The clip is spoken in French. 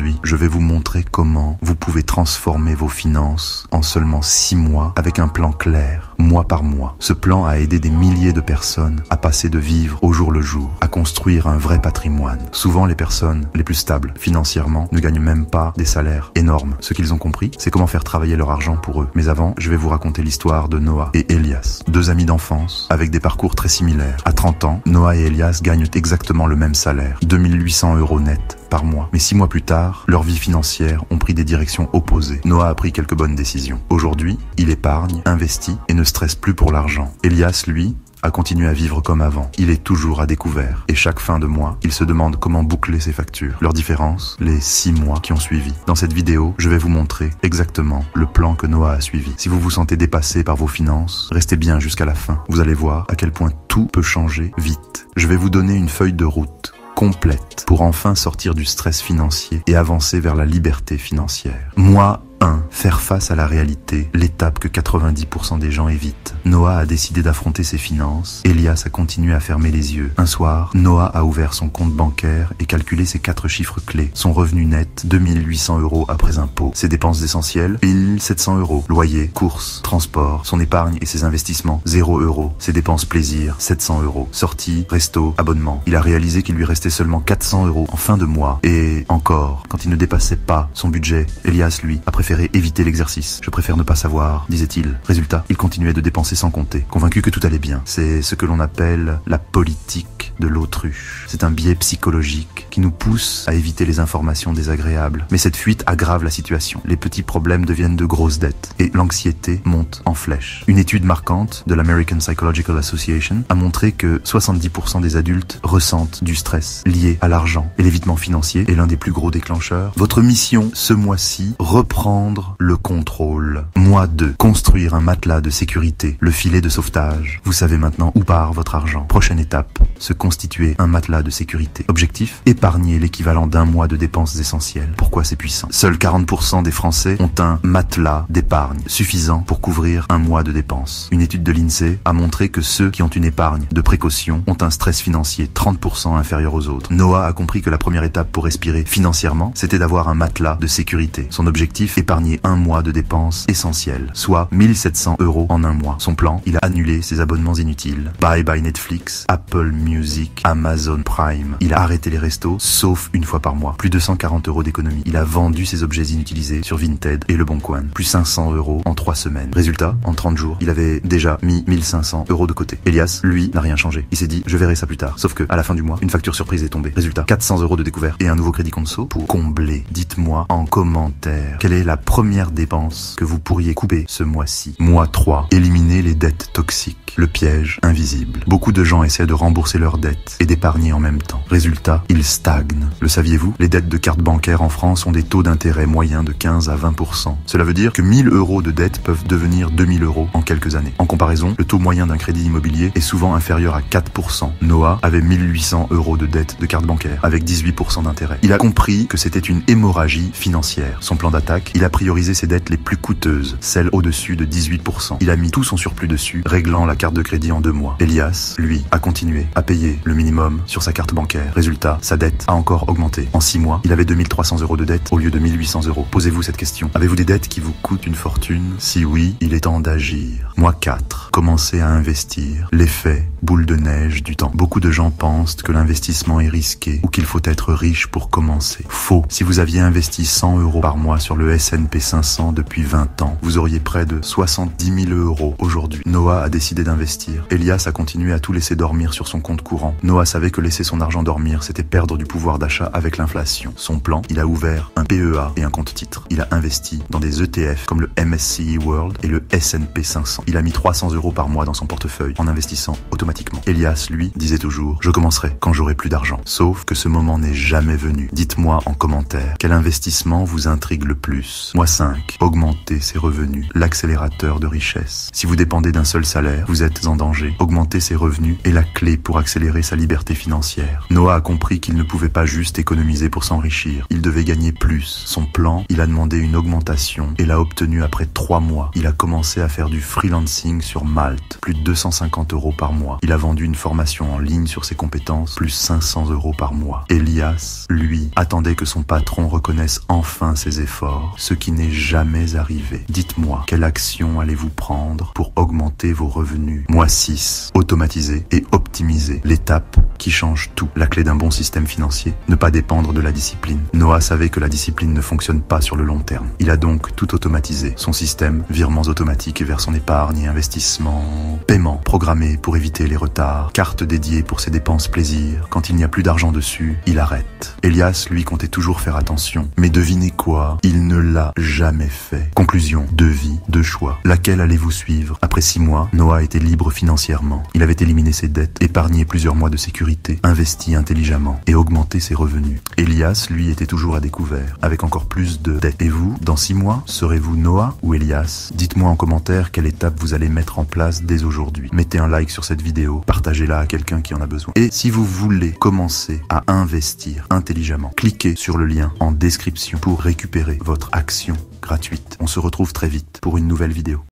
Aujourd'hui, je vais vous montrer comment vous pouvez transformer vos finances en seulement 6 mois avec un plan clair, mois par mois. Ce plan a aidé des milliers de personnes à passer de vivre au jour le jour, à construire un vrai patrimoine. Souvent, les personnes les plus stables financièrement ne gagnent même pas des salaires énormes. Ce qu'ils ont compris, c'est comment faire travailler leur argent pour eux. Mais avant, je vais vous raconter l'histoire de Noah et Elias, 2 amis d'enfance avec des parcours très similaires. À 30 ans, Noah et Elias gagnent exactement le même salaire, 2800 € net par mois. Mais 6 mois plus tard, leurs vies financières ont pris des directions opposées. Noah a pris quelques bonnes décisions. Aujourd'hui, il épargne, investit et ne stresse plus pour l'argent. Elias, lui, a continué à vivre comme avant. Il est toujours à découvert. Et chaque fin de mois, il se demande comment boucler ses factures. Leur différence, les 6 mois qui ont suivi. Dans cette vidéo, je vais vous montrer exactement le plan que Noah a suivi. Si vous vous sentez dépassé par vos finances, restez bien jusqu'à la fin. Vous allez voir à quel point tout peut changer vite. Je vais vous donner une feuille de route complète pour enfin sortir du stress financier et avancer vers la liberté financière. Mois 1. Faire face à la réalité, l'étape que 90% des gens évitent. Noah a décidé d'affronter ses finances. Elias a continué à fermer les yeux. Un soir, Noah a ouvert son compte bancaire et calculé ses 4 chiffres clés. Son revenu net, 2800 € après impôts. Ses dépenses essentielles, 1700 €. Loyer, courses, transport, son épargne et ses investissements, 0 €. Ses dépenses plaisir, 700 €. Sorties, resto, abonnement. Il a réalisé qu'il lui restait seulement 400 € en fin de mois. Et encore, quand il ne dépassait pas son budget, Elias, lui, a préféré éviter l'exercice. Je préfère ne pas savoir, disait-il. Résultat, il continuait de dépenser sans compter, convaincu que tout allait bien. C'est ce que l'on appelle la politique de l'autruche. C'est un biais psychologique qui nous pousse à éviter les informations désagréables. Mais cette fuite aggrave la situation. Les petits problèmes deviennent de grosses dettes et l'anxiété monte en flèche. Une étude marquante de l'American Psychological Association a montré que 70% des adultes ressentent du stress lié à l'argent et l'évitement financier est l'un des plus gros déclencheurs. Votre mission ce mois-ci, reprendre le contrôle. Mois 2. Construire un matelas de sécurité, le filet de sauvetage. Vous savez maintenant où part votre argent. Prochaine étape, se constituer un matelas de sécurité. Objectif, épargner l'équivalent d'1 mois de dépenses essentielles. Pourquoi c'est puissant? Seuls 40% des Français ont un matelas d'épargne suffisant pour couvrir 1 mois de dépenses. Une étude de l'INSEE a montré que ceux qui ont une épargne de précaution ont un stress financier 30% inférieur aux autres. Noah a compris que la première étape pour respirer financièrement, c'était d'avoir un matelas de sécurité. Son objectif, épargner 1 mois de dépenses essentielles, soit 1700 € en 1 mois. Son plan, il a annulé ses abonnements inutiles. Bye bye Netflix, Apple Music, Amazon Prime. Il a arrêté les restos, sauf une fois par mois. Plus de 140 € d'économie. Il a vendu ses objets inutilisés sur Vinted et Le Bon Coin. Plus 500 € en 3 semaines. Résultat, en 30 jours, il avait déjà mis 1500 € de côté. Elias, lui, n'a rien changé. Il s'est dit, je verrai ça plus tard. Sauf que, à la fin du mois, une facture surprise est tombée. Résultat, 400 € de découvert et un nouveau crédit conso pour combler. Dites-moi en commentaire, quelle est la première dépense que vous pourriez couper ce mois-ci. Mois 3. Éliminer les dettes toxiques. Le piège invisible. Beaucoup de gens essaient de rembourser leurs dettes et d'épargner en même temps. Résultat, ils stagnent. Le saviez-vous? Les dettes de carte bancaire en France ont des taux d'intérêt moyens de 15 à 20%. Cela veut dire que 1000 € de dettes peuvent devenir 2000 € en quelques années. En comparaison, le taux moyen d'un crédit immobilier est souvent inférieur à 4%. Noah avait 1800 € de dettes de carte bancaire avec 18% d'intérêt. Il a compris que c'était une hémorragie financière. Son plan d'attaque, il a priorisé ses dettes les plus coûteuses, celles au-dessus de 18%. Il a mis tout son surplus dessus, réglant la carte de crédit en 2 mois. Elias, lui, a continué à payer le minimum sur sa carte bancaire. Résultat, sa dette a encore augmenté. En 6 mois, il avait 2300 € de dette au lieu de 1800 €. Posez-vous cette question. Avez-vous des dettes qui vous coûtent une fortune? Si oui, il est temps d'agir. Mois 4. Commencez à investir. L'effet boule de neige du temps. Beaucoup de gens pensent que l'investissement est risqué ou qu'il faut être riche pour commencer. Faux. Si vous aviez investi 100 € par mois sur le S&P 500 depuis 20 ans, vous auriez près de 70 000 € aujourd'hui. Noah a décidé d'investir. Elias a continué à tout laisser dormir sur son compte courant. Noah savait que laisser son argent dormir, c'était perdre du pouvoir d'achat avec l'inflation. Son plan, il a ouvert un PEA et un compte titre. Il a investi dans des ETF comme le MSCI World et le S&P 500. Il a mis 300 € par mois dans son portefeuille en investissant automatiquement. Elias, lui, disait toujours, je commencerai quand j'aurai plus d'argent. Sauf que ce moment n'est jamais venu. Dites-moi en commentaire, quel investissement vous intrigue le plus? plus. Mois 5. Augmenter ses revenus. L'accélérateur de richesse. Si vous dépendez d'un seul salaire, vous êtes en danger. Augmenter ses revenus est la clé pour accélérer sa liberté financière. Noah a compris qu'il ne pouvait pas juste économiser pour s'enrichir. Il devait gagner plus. Son plan, il a demandé une augmentation et l'a obtenue après 3 mois. Il a commencé à faire du freelancing sur Malte. Plus de 250 € par mois. Il a vendu une formation en ligne sur ses compétences. Plus 500 € par mois. Elias, lui, attendait que son patron reconnaisse enfin ses efforts, ce qui n'est jamais arrivé. Dites-moi, quelle action allez-vous prendre pour augmenter vos revenus? Mois 6. Automatiser et optimiser. L'étape qui change tout. La clé d'un bon système financier, ne pas dépendre de la discipline. Noah savait que la discipline ne fonctionne pas sur le long terme. Il a donc tout automatisé. Son système, virements automatiques vers son épargne et investissement, paiement programmé pour éviter les retards, carte dédiée pour ses dépenses plaisir. Quand il n'y a plus d'argent dessus, il arrête. Elias, lui, comptait toujours faire attention. Mais devinez quoi? Il ne l'a jamais fait. Conclusion, 2 vies, 2 choix. Laquelle allez-vous suivre? Après 6 mois, Noah était libre financièrement. Il avait éliminé ses dettes, épargné plusieurs mois de sécurité, investi intelligemment et augmenté ses revenus. Elias, lui, était toujours à découvert, avec encore plus de dettes. Et vous, dans 6 mois, serez-vous Noah ou Elias? Dites-moi en commentaire quelle étape vous allez mettre en place dès aujourd'hui. Mettez un like sur cette vidéo, partagez-la à quelqu'un qui en a besoin. Et si vous voulez commencer à investir intelligemment, cliquez sur le lien en description pour récupérer votre action gratuite. On se retrouve très vite pour une nouvelle vidéo.